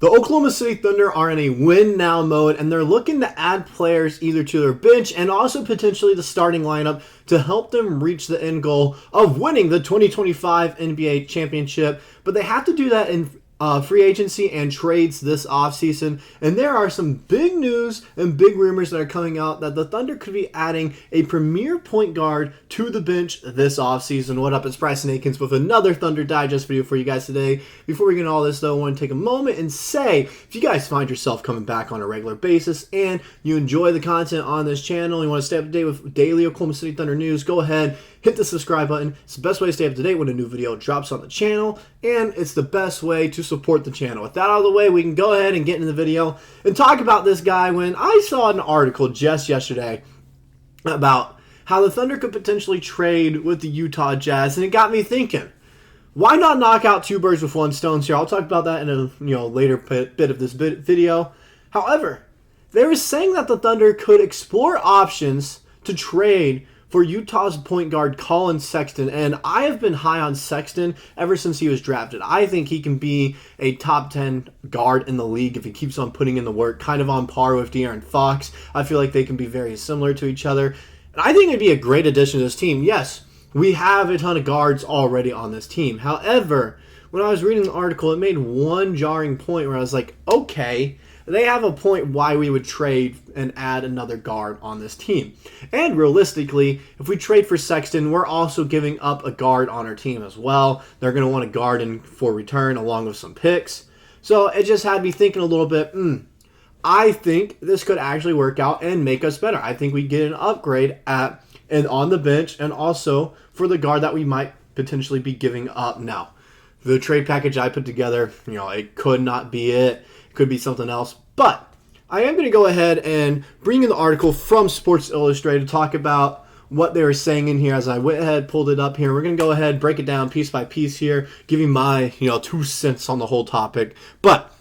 The Oklahoma City Thunder are in a win-now mode, and they're looking to add players either to their bench and also potentially the starting lineup to help them reach the end goal of winning the 2025 NBA championship. But they have to do that in free agency and trades this offseason. And there are some big news and big rumors that are coming out that the Thunder could be adding a premier point guard to the bench this offseason. What up? It's Bryson Akins with another Thunder Digest video for you guys today. Before we get into all this, though, I want to take a moment and say, if you guys find yourself coming back on a regular basis and you enjoy the content on this channel, you want to stay up to date with daily Oklahoma City Thunder news, go ahead, hit the subscribe button. It's the best way to stay up to date when a new video drops on the channel, and it's the best way to support the channel. With that out of the way, we can go ahead and get into the video and talk about this guy. When I saw an article just yesterday about how the Thunder could potentially trade with the Utah Jazz, and it got me thinking, why not knock out two birds with one stone here? I'll talk about that in a later bit of this video. However, they were saying that the Thunder could explore options to trade for Utah's point guard Collin Sexton, and I have been high on Sexton ever since he was drafted. I think he can be a top 10 guard in the league if he keeps on putting in the work, kind of on par with De'Aaron Fox. I feel like they can be very similar to each other, and I think it'd be a great addition to this team. Yes, we have a ton of guards already on this team. However, when I was reading the article, it made one jarring point where I was like, okay, they have a point why we would trade and add another guard on this team. And realistically, if we trade for Sexton, we're also giving up a guard on our team as well. They're going to want a guard in for return along with some picks. So it just had me thinking a little bit, I think this could actually work out and make us better. I think we get an upgrade and on the bench, and also for the guard that we might potentially be giving up now. The trade package I put together, it could not be it. Could be something else, but I am going to go ahead and bring in the article from Sports Illustrated to talk about what they were saying in here. As I went ahead, pulled it up here, we're going to go ahead, break it down piece by piece here, give you my 2 cents on the whole topic. But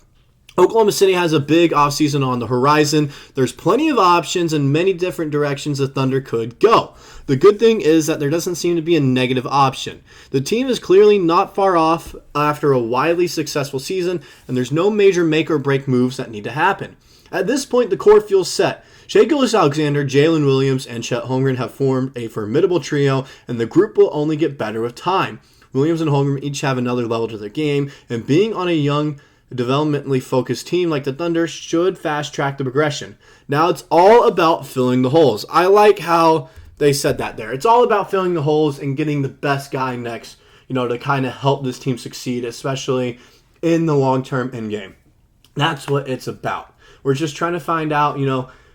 Oklahoma City has a big offseason on the horizon. There's plenty of options and many different directions the Thunder could go. The good thing is that there doesn't seem to be a negative option. The team is clearly not far off after a widely successful season, and there's no major make or break moves that need to happen. At this point, the core feels set. Shai Gilgeous-Alexander, Jalen Williams, and Chet Holmgren have formed a formidable trio, and the group will only get better with time. Williams and Holmgren each have another level to their game, and being on a young, developmentally focused team like the Thunder should fast track the progression. Now it's all about filling the holes. I like how they said that there. It's all about filling the holes and getting the best guy next, to kind of help this team succeed, especially in the long-term end game. That's what it's about. We're just trying to find out,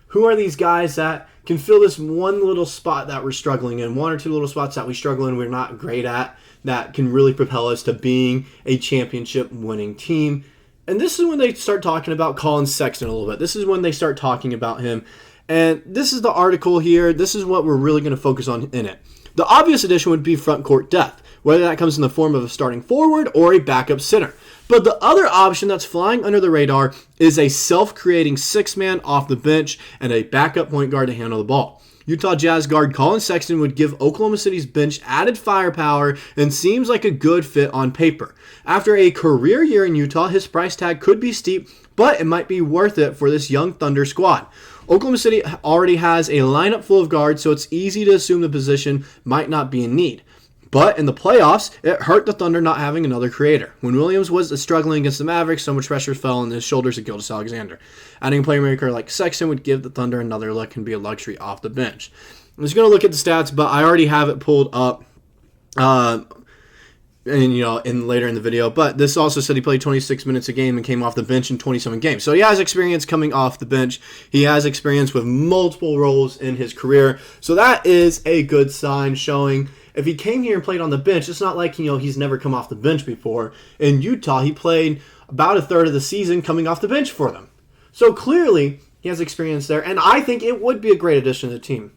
who are these guys that can fill this one little spot that we're struggling in, one or two little spots that we struggle in, we're not great at, that can really propel us to being a championship winning team. And this is when they start talking about Collin Sexton a little bit. This is when they start talking about him. And this is the article here. This is what we're really going to focus on in it. The obvious addition would be front court depth, whether that comes in the form of a starting forward or a backup center. But the other option that's flying under the radar is a self-creating six-man off the bench and a backup point guard to handle the ball. Utah Jazz guard Collin Sexton would give Oklahoma City's bench added firepower and seems like a good fit on paper. After a career year in Utah, his price tag could be steep, but it might be worth it for this young Thunder squad. Oklahoma City already has a lineup full of guards, so it's easy to assume the position might not be in need. But in the playoffs, it hurt the Thunder not having another creator. When Williams was struggling against the Mavericks, so much pressure fell on his shoulders of Gilgeous-Alexander. Adding a playmaker like Sexton would give the Thunder another look and be a luxury off the bench. I'm just going to look at the stats, but I already have it pulled up in later in the video. But this also said he played 26 minutes a game and came off the bench in 27 games. So he has experience coming off the bench. He has experience with multiple roles in his career. So that is a good sign showing if he came here and played on the bench, it's not like, he's never come off the bench before. In Utah, he played about a third of the season coming off the bench for them. So clearly, he has experience there, and I think it would be a great addition to the team.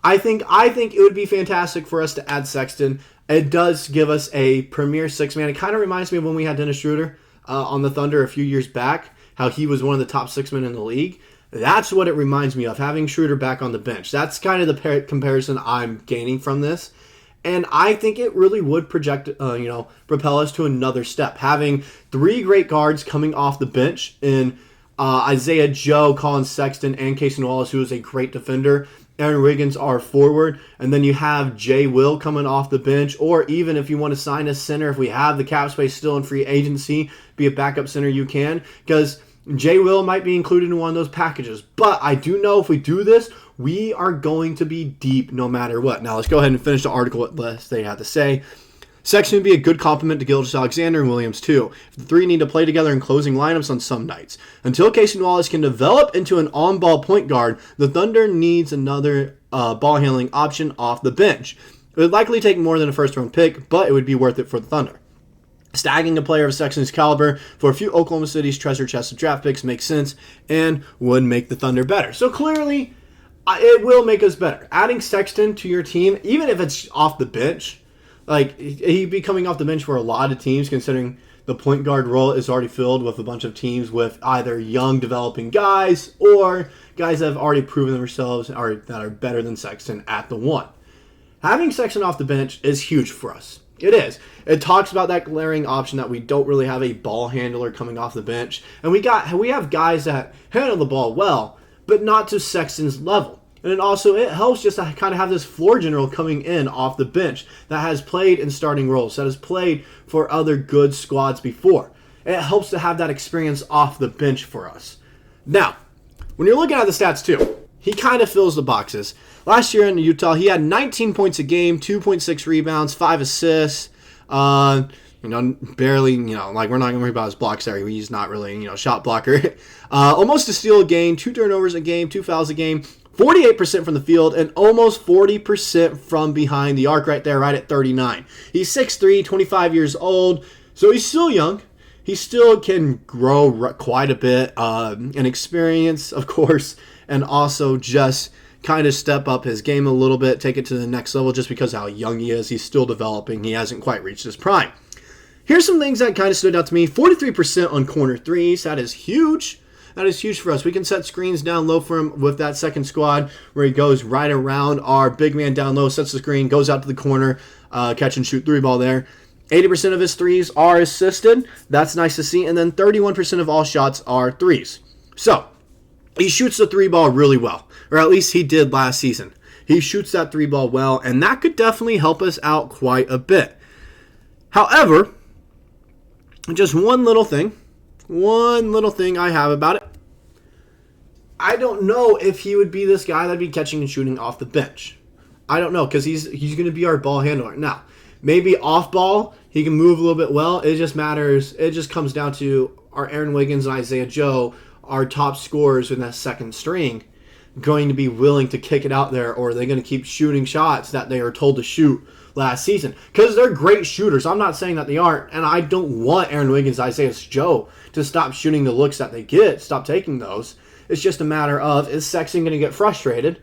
I think it would be fantastic for us to add Sexton. It does give us a premier six-man. It kind of reminds me of when we had Dennis Schroeder on the Thunder a few years back, how he was one of the top six men in the league. That's what it reminds me of, having Schroeder back on the bench. That's kind of the comparison I'm gaining from this. And I think it really would propel us to another step. Having 3 great guards coming off the bench in Isaiah Joe, Collin Sexton, and Cason Wallace, who is a great defender. Aaron Wiggins, our forward. And then you have Jay Will coming off the bench. Or even if you want to sign a center, if we have the cap space still in free agency, be a backup center, you can. Because Jay Will might be included in one of those packages. But I do know if we do this, we are going to be deep no matter what. Now let's go ahead and finish the article with what they had to say. Sexton would be a good complement to Gilgeous-Alexander and Williams too. The 3 need to play together in closing lineups on some nights. Until Cason Wallace can develop into an on-ball point guard, the Thunder needs another ball handling option off the bench. It would likely take more than a first-round pick, but it would be worth it for the Thunder. Stacking a player of Sexton's caliber for a few Oklahoma City's treasure chest of draft picks makes sense and would make the Thunder better. So clearly, it will make us better. Adding Sexton to your team, even if it's off the bench, like he'd be coming off the bench for a lot of teams, considering the point guard role is already filled with a bunch of teams with either young developing guys or guys that have already proven themselves or that are better than Sexton at the 1. Having Sexton off the bench is huge for us. It is. It talks about that glaring option that we don't really have a ball handler coming off the bench. And we have guys that handle the ball well, but not to Sexton's level. And it helps just to kind of have this floor general coming in off the bench that has played in starting roles, that has played for other good squads before. It helps to have that experience off the bench for us. Now, when you're looking at the stats too, he kind of fills the boxes. Last year in Utah, he had 19 points a game, 2.6 rebounds, 5 assists. Barely, like we're not going to worry about his blocks there. He's not really, shot blocker. Almost a steal a game, 2 turnovers a game, 2 fouls a game, 48% from the field, and almost 40% from behind the arc right there, right at 39. He's 6'3", 25 years old, so he's still young. He still can grow quite a bit in experience, of course, and also just kind of step up his game a little bit, take it to the next level just because of how young he is. He's still developing. He hasn't quite reached his prime. Here's some things that kind of stood out to me. 43% on corner threes. That is huge. That is huge for us. We can set screens down low for him with that second squad where he goes right around our big man down low, sets the screen, goes out to the corner, catch and shoot 3 ball there. 80% of his threes are assisted. That's nice to see. And then 31% of all shots are threes. So he shoots the 3 ball really well, or at least he did last season. He shoots that 3 ball well, and that could definitely help us out quite a bit. However, just one little thing I have about it. I don't know if he would be this guy that'd be catching and shooting off the bench. I don't know, because he's going to be our ball handler. Now, maybe off ball, he can move a little bit well. It just matters. It just comes down to our Aaron Wiggins and Isaiah Joe, our top scorers in that second string, going to be willing to kick it out there, or are they going to keep shooting shots that they are told to shoot last season? Because they're great shooters. I'm not saying that they aren't, and I don't want Aaron Wiggins, Isaiah Joe to stop shooting the looks that they get, stop taking those. It's just a matter of, is Sexton going to get frustrated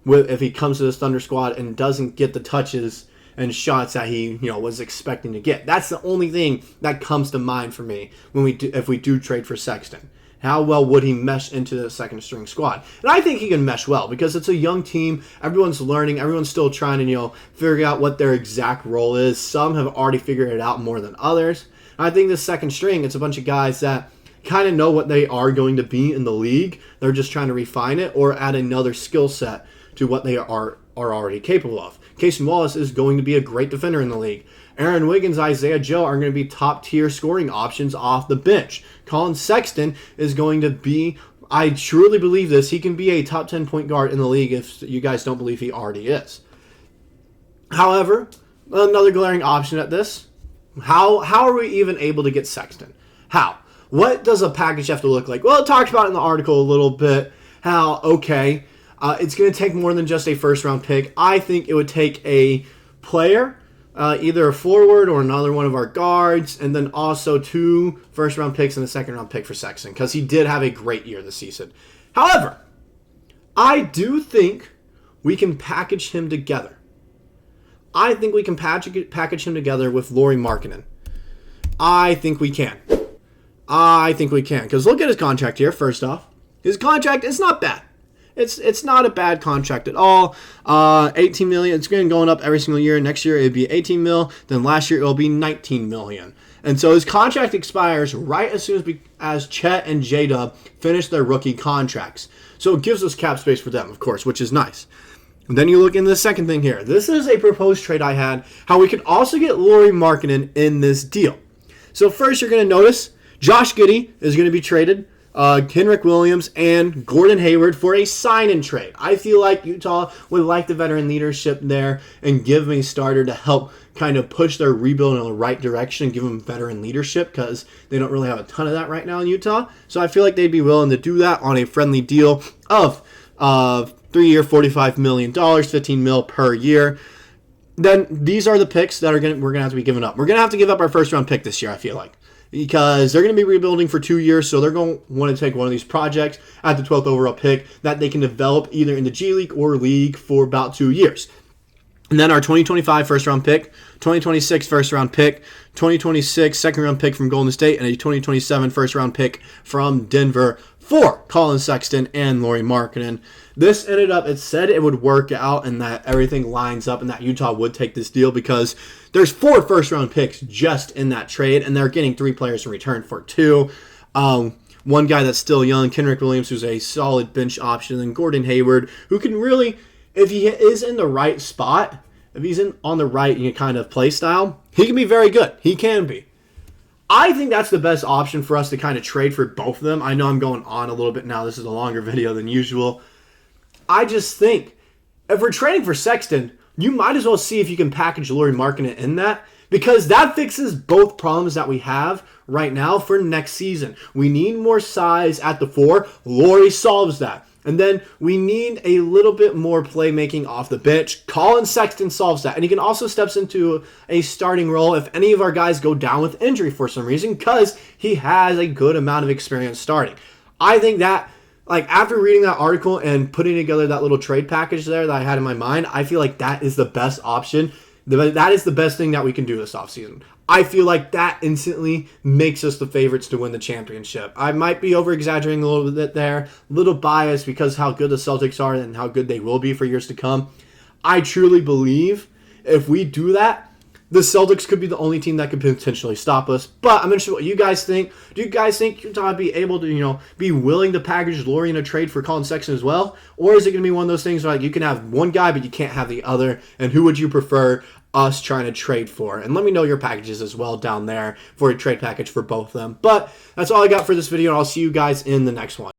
if he comes to this Thunder squad and doesn't get the touches and shots that he was expecting to get? That's the only thing that comes to mind for me if we do trade for Sexton. How well would he mesh into the second string squad? And I think he can mesh well because it's a young team. Everyone's learning. Everyone's still trying to figure out what their exact role is. Some have already figured it out more than others. And I think the second string, it's a bunch of guys that kind of know what they are going to be in the league. They're just trying to refine it or add another skill set to what they are already capable of. Cason Wallace is going to be a great defender in the league. Aaron Wiggins, Isaiah Joe are going to be top-tier scoring options off the bench. Collin Sexton is going to be, I truly believe this, he can be a top 10 point guard in the league if you guys don't believe he already is. However, another glaring option at this, how are we even able to get Sexton? How? What does a package have to look like? Well, it talks about it in the article a little bit, how, okay, it's going to take more than just a first-round pick. I think it would take a player, either a forward or another one of our guards, and then also 2 first-round picks and a second-round pick for Sexton, because he did have a great year this season. However, I do think we can package him together. I think we can package him together with Lauri Markkanen. I think we can. Because look at his contract here, first off. His contract is not bad. It's not a bad contract at all. 18 million. It's going up every single year. Next year it'd be 18 mil. Then last year it'll be 19 million. And so his contract expires right as soon as Chet and J-Dub finish their rookie contracts. So it gives us cap space for them, of course, which is nice. And then you look into the second thing here. This is a proposed trade I had, how we could also get Lauri Markkanen in this deal. So first you're going to notice Josh Giddey is going to be traded. Kenrich Williams and Gordon Hayward for a sign-in trade. I feel like Utah would like the veteran leadership there and give me a starter to help kind of push their rebuild in the right direction and give them veteran leadership because they don't really have a ton of that right now in Utah. So I feel like they'd be willing to do that on a friendly deal of 3-year, $45 million, 15 mil per year. Then these are the picks that we're gonna have to be giving up. We're gonna have to give up our first-round pick this year, I feel like, because they're going to be rebuilding for 2 years, so they're going to want to take one of these projects at the 12th overall pick that they can develop either in the G League or League for about 2 years. And then our 2025 first-round pick, 2026 first-round pick, 2026 second-round pick from Golden State, and a 2027 first-round pick from Denver for Collin Sexton and Lauri Markkanen. This ended up, it said it would work out and that everything lines up and that Utah would take this deal because there's 4 first-round picks just in that trade, and they're getting 3 players in return for 2. One guy that's still young, Kenrich Williams, who's a solid bench option, and Gordon Hayward, who can really, if he is in the right spot, if he's on the right kind of play style, he can be very good. He can be. I think that's the best option for us to kind of trade for both of them. I know I'm going on a little bit now. This is a longer video than usual. I just think if we're trading for Sexton, you might as well see if you can package Lauri Markkanen in that because that fixes both problems that we have right now for next season. We need more size at the 4. Lauri solves that. And then we need a little bit more playmaking off the bench. Collin Sexton solves that. And he can also steps into a starting role if any of our guys go down with injury for some reason because he has a good amount of experience starting. I think that, like, after reading that article and putting together that little trade package there that I had in my mind, I feel like that is the best option. That is the best thing that we can do this offseason. I feel like that instantly makes us the favorites to win the championship. I might be over-exaggerating a little bit there, a little biased because how good the Celtics are and how good they will be for years to come. I truly believe if we do that, the Celtics could be the only team that could potentially stop us. But I'm interested in what you guys think. Do you guys think Utah would be able to, be willing to package Lauri in a trade for Collin Sexton as well? Or is it going to be one of those things where you can have one guy, but you can't have the other? And who would you prefer us trying to trade for? And let me know your packages as well down there for a trade package for both of them. But that's all I got for this video, and I'll see you guys in the next one.